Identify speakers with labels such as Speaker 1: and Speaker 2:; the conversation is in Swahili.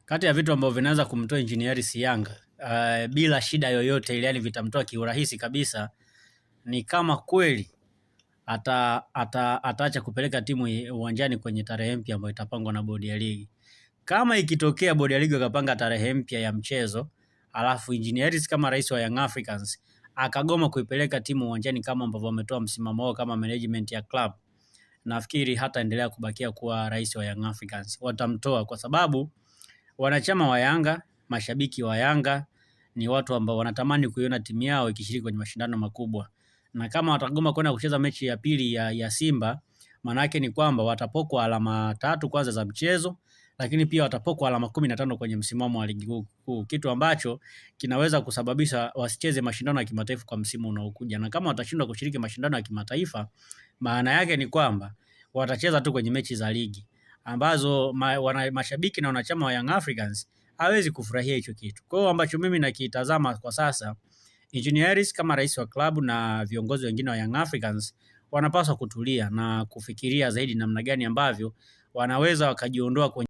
Speaker 1: Kati ya vitu ambavyo vinaweza kumtoa Engineer Hersi Yanga bila shida yoyote ile, yani vitamtoa kiurahisi kabisa, ni kama kweli ataacha kupeleka timu uwanjani kwenye tarehe mpya ambayo itapangwa na bodi ya ligi. Kama ikitokea bodi ya ligi wakapanga tarehe mpya ya mchezo, alafu Engineer Hersi kama rais wa Young Africans akagoma kuipeleka timu uwanjani kama ambavyo wametoa msimamo wao kama management ya club, nafikiri hataendelea kubakia kuwa rais wa Young Africans. Watamtoa kwa sababu wanachama wa Yanga, mashabiki wa Yanga ni watu ambao wanatamani kuiona timu yao ikishiriki kwenye mashindano makubwa. Na kama watagoma kwenda kucheza mechi ya pili ya Simba, manake ni kwamba watapokwa alama 3 kwanza za mchezo, lakini pia watapokwa alama 15 kwenye msimamo wa ligi kuu, kitu ambacho kinaweza kusababisha wasicheze mashindano ya kimataifa kwa msimu unaokuja. Na kama watashindwa kushiriki mashindano ya kimataifa, maana yake ni kwamba watacheza tu kwenye mechi za ligi ambazo mashabiki na wanachama wa Young Africans hawezi kufurahia hicho kitu. Kwa hiyo ambacho mimi nakitazama kwa sasa, Engineer Hersi kama rais wa klabu na viongozi wengine wa Young Africans wanapaswa kutulia na kufikiria zaidi namna gani ambavyo wanaweza wakajiondoa kwenye